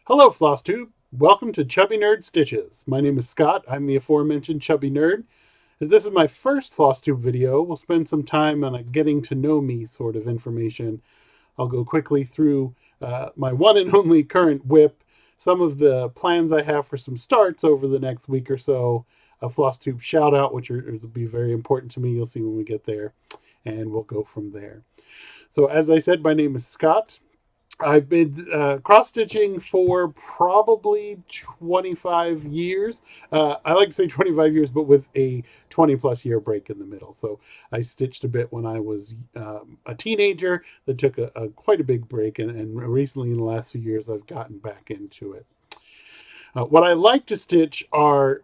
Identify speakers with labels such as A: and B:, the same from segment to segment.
A: Hello, FlossTube. Welcome to Chubby Nerd Stitches. My name is Scott. I'm the aforementioned Chubby Nerd. As this is my first FlossTube video, we'll spend some time on a getting to know me sort of information. I'll go quickly through my one and only current whip, some of the plans I have for some starts over the next week or so, a FlossTube Shout-out, which will be very important to me. You'll see when we get there, and we'll go from there. So as I said, my name is Scott. I've been cross stitching for probably 25 years. I like to say 25 years, but with a 20 plus year break in the middle. So I stitched a bit when I was a teenager that took quite a big break. And recently, in the last few years, I've gotten back into it. What I like to stitch are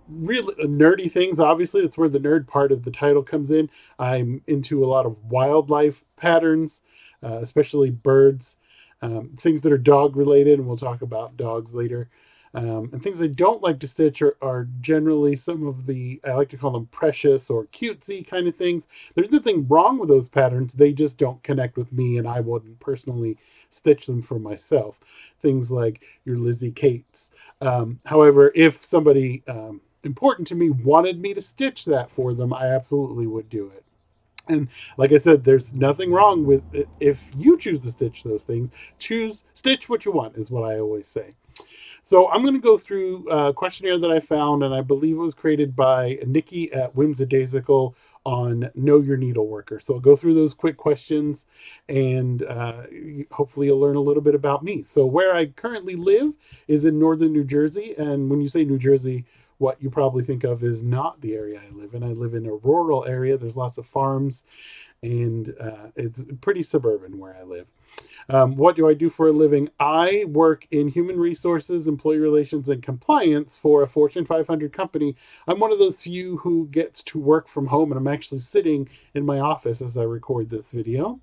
A: really nerdy things. Obviously, that's where the nerd part of the title comes in. I'm into a lot of wildlife patterns, especially birds, things that are dog related, and we'll talk about dogs later. And things I don't like to stitch are generally some of the, I like to call them precious or cutesy kind of things. There's nothing wrong with those patterns. They just don't connect with me, and I wouldn't personally stitch them for myself. Things like your Lizzie Kates. However, if somebody important to me wanted me to stitch that for them, I absolutely would do it. And like I said, there's nothing wrong with it. If you choose to stitch those things, stitch what you want, is what I always say. So I'm going to go through a questionnaire that I found, and I believe it was created by Nikki at Whimsidaisical on Know Your Needleworker. So I'll go through those quick questions, and hopefully you'll learn a little bit about me. So where I currently live is in northern New Jersey, and when you say New Jersey, what you probably think of is not the area I live in. I live in a rural area. There's lots of farms, and it's pretty suburban where I live. What do I do for a living? I work in human resources, employee relations, and compliance for a Fortune 500 company. I'm one of those few who gets to work from home, and I'm actually sitting in my office as I record this video.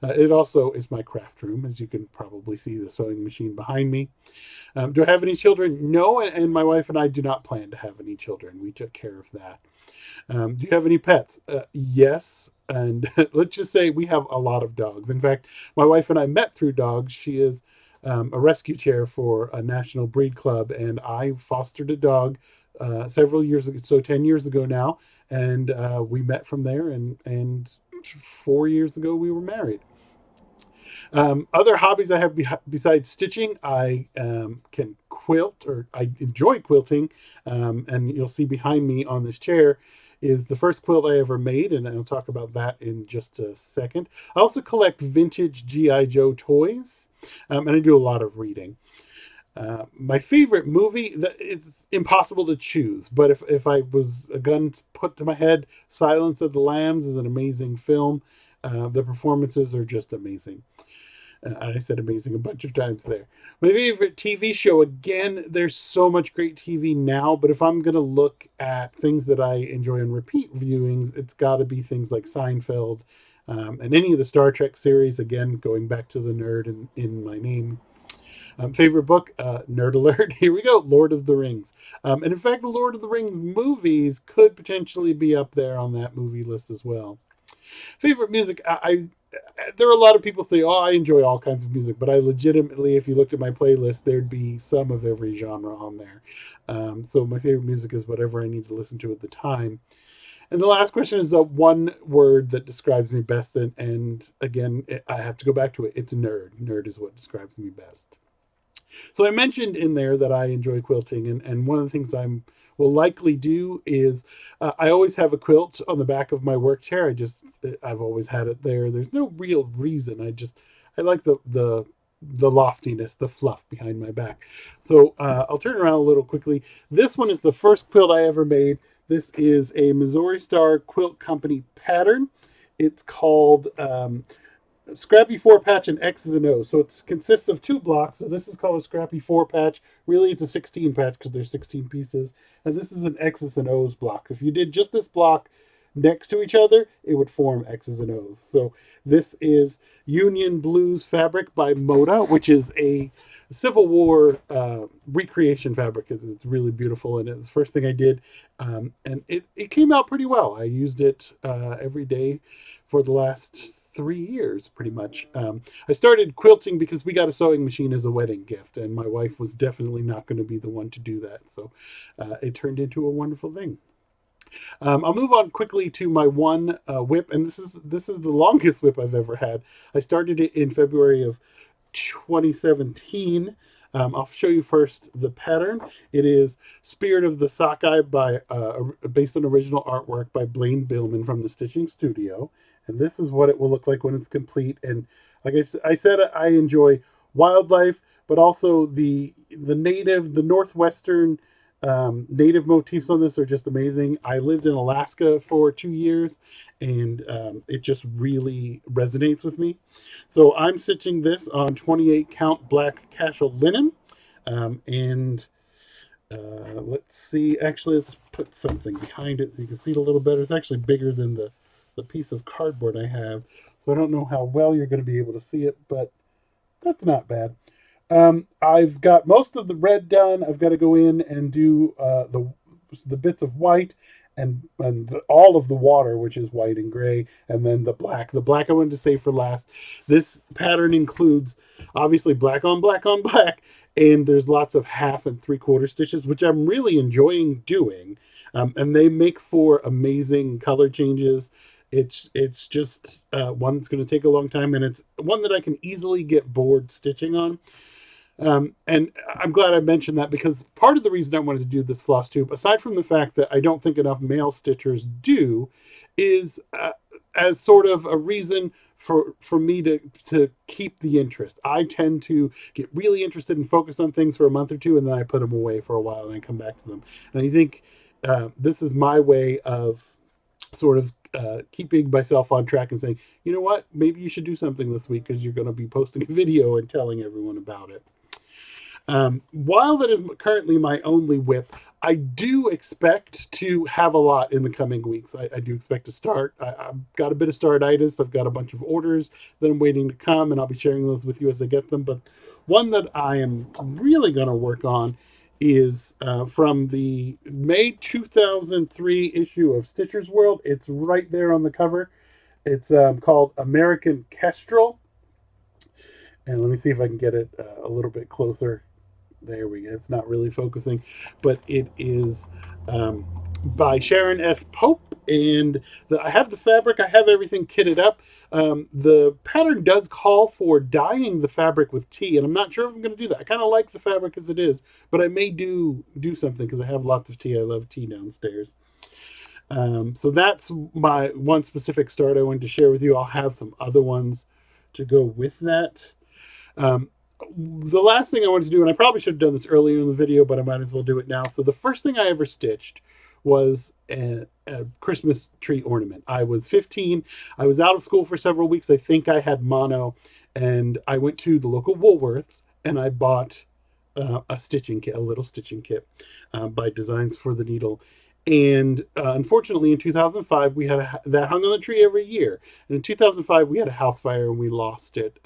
A: It also is my craft room, as you can probably see the sewing machine behind me. Do I have any children? No, and my wife and I do not plan to have any children. We took care of that. Do you have any pets? Yes. And let's just say we have a lot of dogs. In fact, my wife and I met through dogs. She is a rescue chair for a national breed club, and I fostered a dog several years ago, so 10 years ago now. And we met from there, and 4 years ago we were married. Other hobbies I have besides stitching, I can quilt, or I enjoy quilting. And you'll see behind me on this chair is the first quilt I ever made, and I'll talk about that in just a second. I also collect vintage G.I. Joe toys, and I do a lot of reading. My favorite movie, it's impossible to choose, but if I was a gun put to my head, Silence of the Lambs is an amazing film. The performances are just amazing. I said amazing a bunch of times there. My favorite TV show, again, there's so much great TV now, but if I'm going to look at things that I enjoy on repeat viewings, it's got to be things like Seinfeld and any of the Star Trek series, again, going back to the nerd in my name. Favorite book, nerd alert. Here we go, Lord of the Rings. And in fact, the Lord of the Rings movies could potentially be up there on that movie list as well. Favorite music, there are a lot of people say, oh, I enjoy all kinds of music, but I legitimately, if you looked at my playlist, there'd be some of every genre on there. So my favorite music is whatever I need to listen to at the time. And the last question is the one word that describes me best. And again, I have to go back to it. It's nerd. Nerd is what describes me best. So I mentioned in there that I enjoy quilting, and one of the things will likely do is I always have a quilt on the back of my work chair. I've always had it there. There's no real reason. I like the loftiness, the fluff behind my back. So I'll turn around a little quickly. This one is the first quilt I ever made. This is a Missouri Star Quilt Company pattern. It's called Scrappy 4-patch and X's and O's. So it consists of two blocks. So this is called a Scrappy 4-patch. Really, it's a 16-patch because there's 16 pieces. And this is an X's and O's block. If you did just this block next to each other, it would form X's and O's. So this is Union Blues fabric by Moda, which is a Civil War recreation fabric. It's really beautiful, and it's the first thing I did, and it came out pretty well. I used it every day for the last 3 years, pretty much. I started quilting because we got a sewing machine as a wedding gift, and my wife was definitely not going to be the one to do that. So it turned into a wonderful thing. I'll move on quickly to my one whip, and this is the longest whip I've ever had. I started it in February of 2017. I'll show you first the pattern. It is Spirit of the Sockeye by based on original artwork by Blaine Billman from the Stitching Studio. And this is what it will look like when it's complete. And like I said, I enjoy wildlife, but also the northwestern native motifs on this are just amazing. I lived in Alaska for 2 years, and it just really resonates with me. So I'm stitching this on 28 count black cashel linen, and let's see. Actually, let's put something behind it so you can see it a little better. It's actually bigger than the piece of cardboard I have, so I don't know how well you're going to be able to see it, but that's not bad. I've got most of the red done. I've got to go in and do the bits of white and all of the water, which is white and gray, and then the black. The black I wanted to save for last. This pattern includes obviously black on black on black, and there's lots of half and three-quarter stitches, which I'm really enjoying doing, and they make for amazing color changes. It's just one that's going to take a long time, and it's one that I can easily get bored stitching on. And I'm glad I mentioned that, because part of the reason I wanted to do this floss tube, aside from the fact that I don't think enough male stitchers do, is as sort of a reason for me to keep the interest. I tend to get really interested and focused on things for a month or two, and then I put them away for a while and I come back to them. And I think this is my way of sort of keeping myself on track and saying, you know what, maybe you should do something this week because you're going to be posting a video and telling everyone about it. While that is currently my only whip, I do expect to have a lot in the coming weeks. I do expect to start. I've got a bit of startitis. I've got a bunch of orders that I'm waiting to come, and I'll be sharing those with you as I get them. But one that I am really going to work on is from the May 2003 issue of Stitcher's World. It's right there on the cover. It's called American Kestrel. And let me see if I can get it a little bit closer. There we go. It's not really focusing, but it is by Sharon S. Pope, and I have the fabric. I have everything kitted up. The pattern does call for dyeing the fabric with tea, and I'm not sure if I'm going to do that. I kind of like the fabric as it is, but I may do something because I have lots of tea. I love tea downstairs. So that's my one specific start I wanted to share with you. I'll have some other ones to go with that. The last thing I wanted to do, and I probably should have done this earlier in the video, but I might as well do it now. So the first thing I ever stitched was a Christmas tree ornament. I was 15. I was out of school for several weeks. I think I had mono, and I went to the local Woolworths and I bought a stitching kit, a little stitching kit by Designs for the Needle. And unfortunately, in 2005, we had that hung on the tree every year. And in 2005, we had a house fire and we lost it.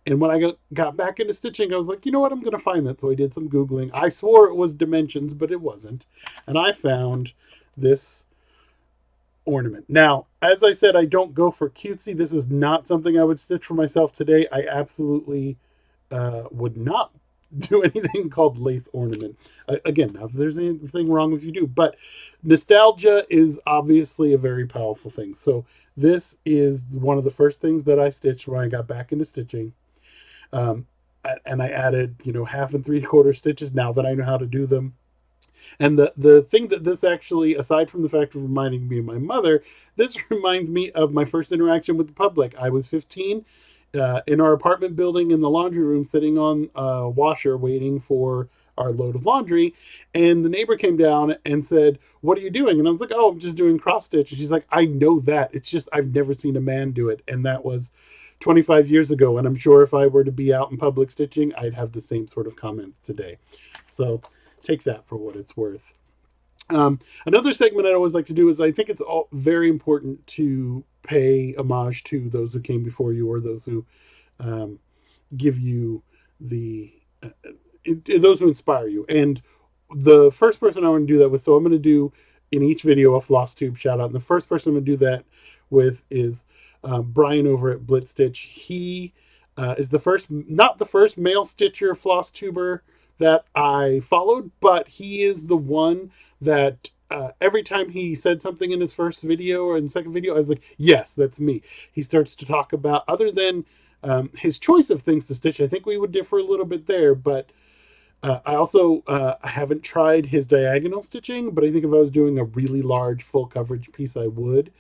A: And when I got back into stitching, I was like, you know what, I'm going to find that. So I did some Googling. I swore it was dimensions, but it wasn't. And I found this ornament. Now, as I said, I don't go for cutesy. This is not something I would stitch for myself today. I absolutely would not do anything called lace ornament. Again, not that there's anything wrong if you do, but nostalgia is obviously a very powerful thing. So this is one of the first things that I stitched when I got back into stitching. And I added, half and three-quarter stitches now that I know how to do them. And the thing that this actually, aside from the fact of reminding me of my mother, this reminds me of my first interaction with the public. I was 15 in our apartment building in the laundry room, sitting on a washer waiting for our load of laundry. And the neighbor came down and said, "What are you doing?" And I was like, "Oh, I'm just doing cross stitch." And she's like, "I know that. It's just I've never seen a man do it." And that was 25 years ago. And I'm sure if I were to be out in public stitching, I'd have the same sort of comments today. So take that for what it's worth. Another segment I always like to do is I think it's all very important to pay homage to those who came before you, or those who give you the those who inspire you. And the first person I want to do that with, so I'm going to do in each video a FlossTube shout out. And the first person I'm going to do that with is Brian over at Blitz Stitch. He is the first, not the first male stitcher floss tuber that I followed, but he is the one that every time he said something in his first video or in the second video, I was like, yes, that's me. He starts to talk about, other than his choice of things to stitch, I think we would differ a little bit there, but I haven't tried his diagonal stitching, but I think if I was doing a really large full coverage piece, I would.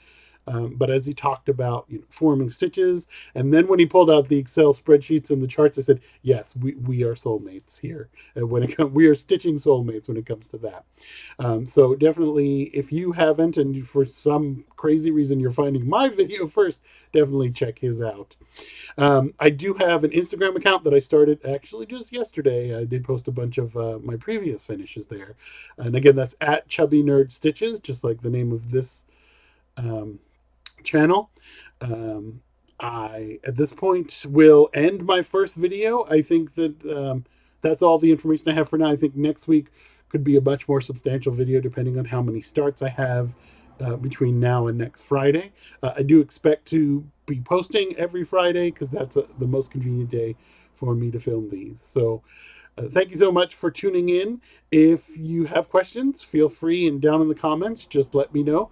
A: But as he talked about, forming stitches, and then when he pulled out the Excel spreadsheets and the charts, I said, yes, we are soulmates here. We are stitching soulmates when it comes to that. So definitely, if you haven't, and for some crazy reason you're finding my video first, definitely check his out. I do have an Instagram account that I started actually just yesterday. I did post a bunch of my previous finishes there. And again, that's at Chubby Nerd Stitches, just like the name of this channel. I, at this point, will end my first video. I think that that's all the information I have for now. I think next week could be a much more substantial video depending on how many starts I have between now and next Friday. I do expect to be posting every Friday because that's the most convenient day for me to film these. So thank you so much for tuning in. If you have questions, feel free, and down in the comments, just let me know.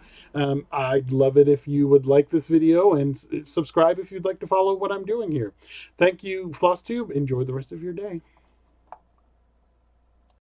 A: I'd love it if you would like this video and subscribe if you'd like to follow what I'm doing here. Thank you, FlossTube. Enjoy the rest of your day.